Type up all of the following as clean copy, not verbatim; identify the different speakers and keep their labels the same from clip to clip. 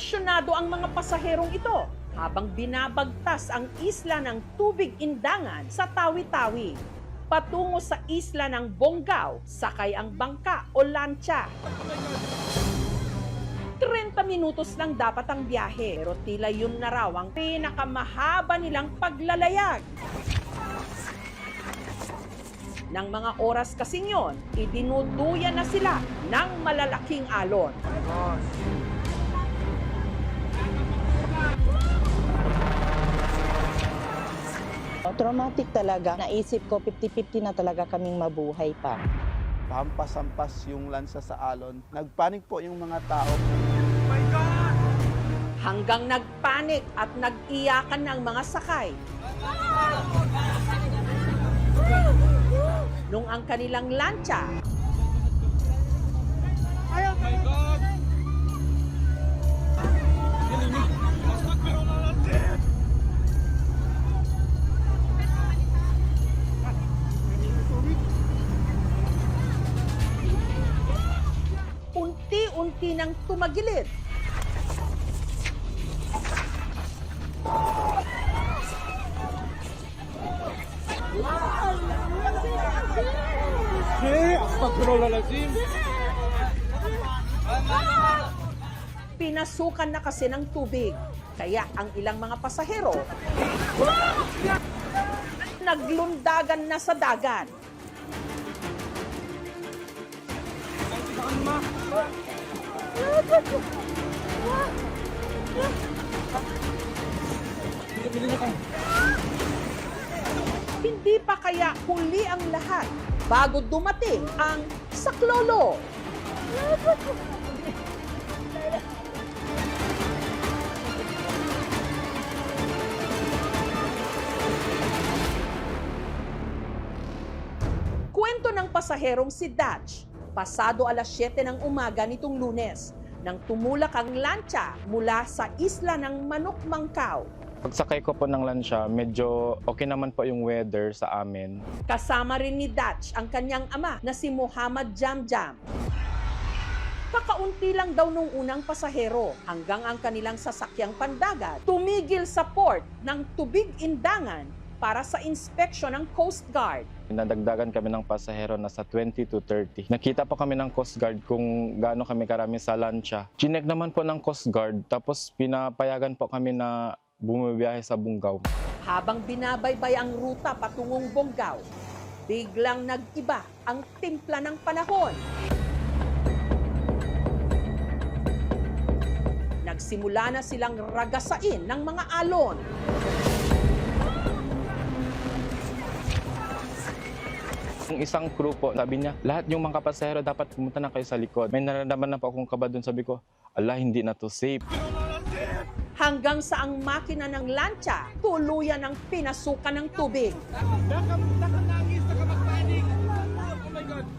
Speaker 1: Emosyonado ang mga pasaherong ito habang binabagtas ang isla ng Tubig Indangan sa Tawi-Tawi. Patungo sa isla ng Bonggao, sakay ang bangka o lancha. 30 minutos lang dapat ang biyahe, pero tila yun na raw ang pinakamahaba nilang paglalayag. Nang mga oras kasing yon, idinuduyan na sila ng malalaking alon.
Speaker 2: Traumatic talaga. Naisip ko 50-50 na talaga kaming mabuhay pa.
Speaker 3: Hampas-hampas yung lansa sa alon. Nagpanik po yung mga tao.
Speaker 1: Hanggang nagpanik at nag-iyakan ng mga sakay. Nung ang kanilang lancha unti-unti nang tumagilid. Pinasukan na kasi ng tubig, kaya ang ilang mga pasahero naglundagan na sa dagat. Hindi pa kaya huli ang lahat bago dumating ang saklolo. Kwento ng pasaherong si Dutch, pasado alas 7 ng umaga nitong Lunes, nang tumulak ang lancha mula sa isla ng Manok Mangkaw.
Speaker 4: Pagsakay ko po ng lansya, medyo okay naman po yung weather sa amin.
Speaker 1: Kasama rin ni Dutch ang kanyang ama na si Muhammad Jamjam. Kakaunti lang daw nung unang pasahero hanggang ang kanilang sasakyang pandagat tumigil sa port ng Tubig Indangan para sa inspeksyon ng Coast Guard.
Speaker 4: Nadagdagan kami ng pasahero na sa 20 to 30. Nakita po kami ng Coast Guard kung gaano kami karami sa lansya. Chinek naman po ng Coast Guard, tapos pinapayagan po kami na bumibiyahe sa Bonggao.
Speaker 1: Habang binabaybay ang ruta patungong Bonggao, biglang nag-iba ang timpla ng panahon. Nagsimula na silang ragasain ng mga alon.
Speaker 4: Yung isang crew po, sabi niya, lahat yung mga pasahero dapat pumunta na kayo sa likod. May nararamdaman na po akong kaba doon, sabi ko, ala, hindi na to safe.
Speaker 1: Hanggang sa ang makina ng lancha tuluyan ng pinasukan ng tubig.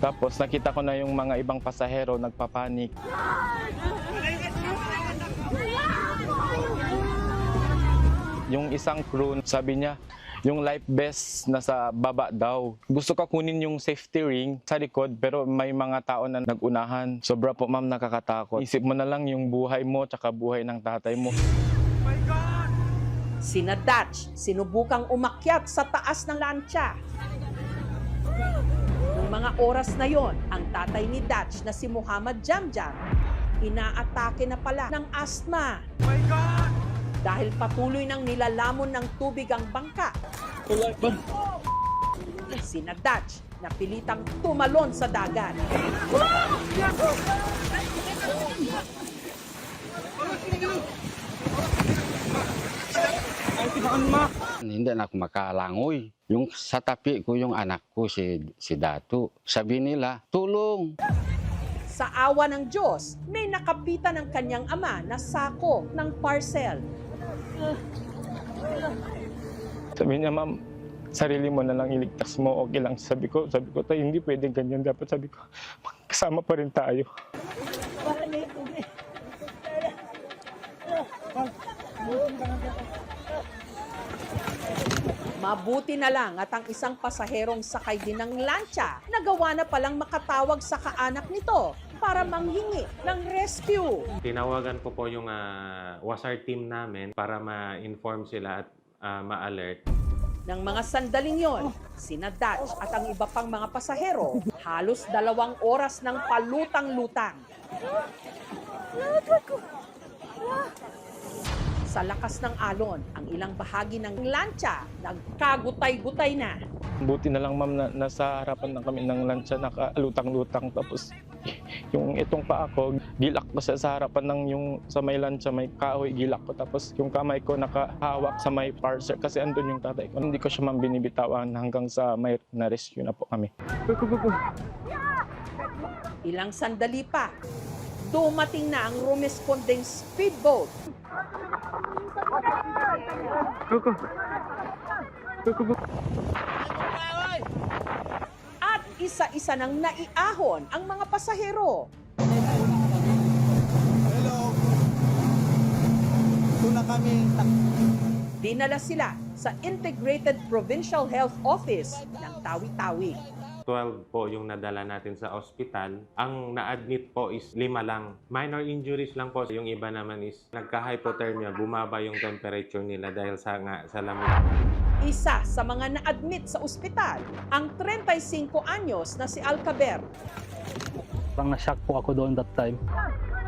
Speaker 4: Tapos nakita ko na yung mga ibang pasahero nagpapanik. Yung isang crew, sabi niya, yung life vest nasa baba daw. Gusto ko kunin yung safety ring sa likod, pero may mga tao na nagunahan. Sobra po, ma'am, nakakatakot. Isip mo na lang yung buhay mo tsaka buhay ng tatay mo.
Speaker 1: Sina Dutch sinubukang umakyat sa taas ng lancha. Noong mga oras na yon, ang tatay ni Dutch na si Muhammad Jamjam, inaatake na pala ng asthma. Dahil patuloy nang nilalamon ng tubig ang bangka. Sina Dutch napilitang tumalon sa dagat.
Speaker 5: Hindi na ako makalangoy. Yung sa tapi ko yung anak ko, si Datu. Sabi nila, tulong!
Speaker 1: Sa awa ng Diyos, may nakapitan ng kanyang ama na sako ng parcel.
Speaker 4: Sabi niya, ma'am, sarili mo na lang iligtas mo, okay lang. Sabi ko, tayo hindi pwedeng ganyan. Dapat sabi ko, kasama pa rin tayo.
Speaker 1: Mabuti na lang at ang isang pasaherong sakay din ng lancha nagawa na palang makatawag sa kaanak nito para manghingi ng rescue.
Speaker 6: Tinawagan ko po yung WASAR team namin para ma-inform sila at ma-alert.
Speaker 1: Ng mga sandaling yon, sina Dutch at ang iba pang mga pasahero, halos 2 oras ng palutang-lutang. Sa lakas ng alon, ang ilang bahagi ng lancha nagkagutay-gutay na.
Speaker 4: Buti na lang ma'am na nasa harapan na kami ng lansya, nakalutang-lutang. Tapos yung itong paa ko, gilak ko sa harapan ng yung sa may lansya, may kahoy, gilak ko. Tapos yung kamay ko nakahawak sa may parser kasi andun yung tatay ko. Hindi ko siya ma'am binibitawan hanggang sa may na-rescue na po kami.
Speaker 1: Ilang sandali pa, dumating na ang rumesponding speedboat. At isa-isa nang naiahon ang mga pasahero.
Speaker 3: Hello! Ito na kami.
Speaker 1: Dinala sila sa Integrated Provincial Health Office ng Tawi-Tawi.
Speaker 6: 12 po yung nadala natin sa ospital. Ang na-admit po is 5 lang. Minor injuries lang po. Yung iba naman is nagka-hypothermia, bumaba yung temperature nila dahil sa lamig.
Speaker 1: Isa sa mga na-admit sa ospital, ang 35 anyos na si Alcaber.
Speaker 7: Parang na-shock po ako doon that time.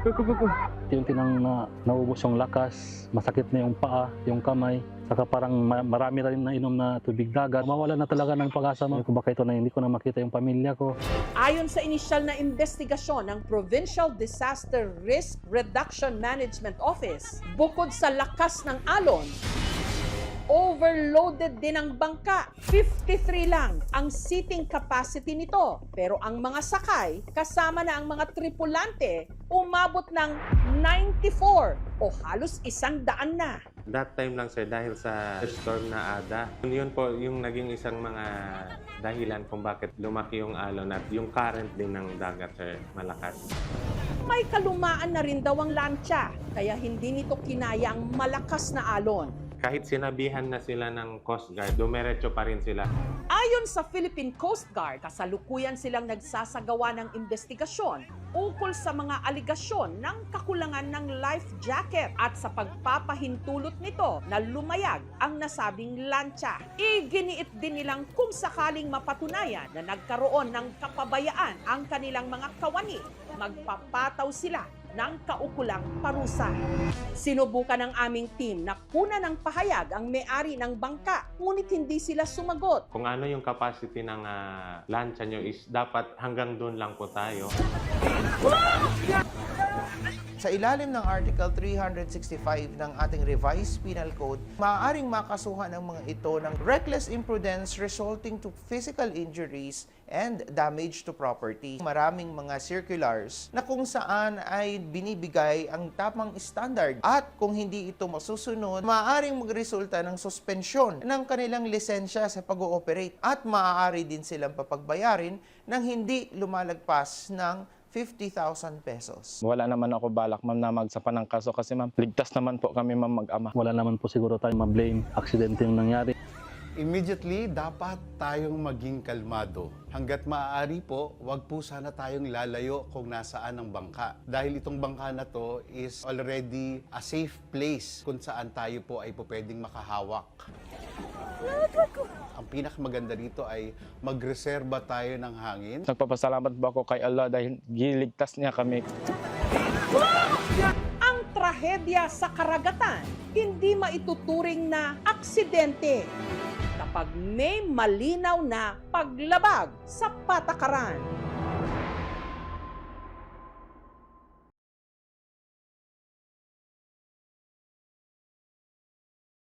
Speaker 7: Unti-unti nang naubos yung lakas, masakit na yung paa, yung kamay. Saka parang marami rin na inom na tubig dagat. Mawala na talaga ng pag-asa. Kung baka ito na hindi ko na makita yung pamilya ko.
Speaker 1: Ayon sa inisyal na investigasyon ng Provincial Disaster Risk Reduction Management Office, bukod sa lakas ng alon, overloaded din ang bangka. 53 lang ang seating capacity nito. Pero ang mga sakay, kasama na ang mga tripulante, umabot ng 94 o halos 100 na.
Speaker 6: That time lang sir, dahil sa storm na Ada. Yun po yung naging isang mga dahilan kung bakit lumaki yung alon at yung current din ng dagat sir, malakas.
Speaker 1: May kalumaan na rin daw ang lancha, kaya hindi nito kinaya ang malakas na alon.
Speaker 6: Kahit sinabihan na sila ng Coast Guard, dumiretso pa rin sila.
Speaker 1: Ayon sa Philippine Coast Guard, kasalukuyan silang nagsasagawa ng investigasyon ukol sa mga aligasyon ng kakulangan ng life jacket at sa pagpapahintulot nito na lumayag ang nasabing lancha. Iginiit din nilang kung sakaling mapatunayan na nagkaroon ng kapabayaan ang kanilang mga kawani, magpapataw sila ng kaukulang parusa. Sinubukan ng aming team na kunan ng pahayag ang may-ari ng bangka, ngunit hindi sila sumagot.
Speaker 6: Kung ano yung capacity ng lancha nyo is dapat hanggang doon lang po tayo.
Speaker 8: Sa ilalim ng Article 365 ng ating revised penal code, maaaring makasuhan ang mga ito ng reckless imprudence resulting to physical injuries and damage to property. Maraming mga circulars na kung saan ay binibigay ang tamang standard at kung hindi ito masusunod, maaaring magresulta ng suspensyon ng kanilang lisensya sa pag-ooperate at maaari din silang papagbayarin ng hindi lumalagpas ng 50,000 pesos.
Speaker 4: Wala naman ako balak ma'am na magsapan ng kaso kasi ma'am, ligtas naman po kami ma'am mag-ama.
Speaker 7: Wala naman po siguro tayong ma-blame. Aksidente yung nangyari.
Speaker 9: Immediately, dapat tayong maging kalmado. Hanggat maaari po, wag po sana tayong lalayo kung nasaan ang bangka. Dahil itong bangka na to is already a safe place kung saan tayo po ay po pwedeng makahawak. Ang pinakamaganda dito ay magreserba tayo ng hangin.
Speaker 4: Nagpapasalamat po ako kay Allah dahil giligtas niya kami.
Speaker 1: Ang trahedya sa karagatan, hindi maituturing na aksidente kapag may malinaw na paglabag sa patakaran.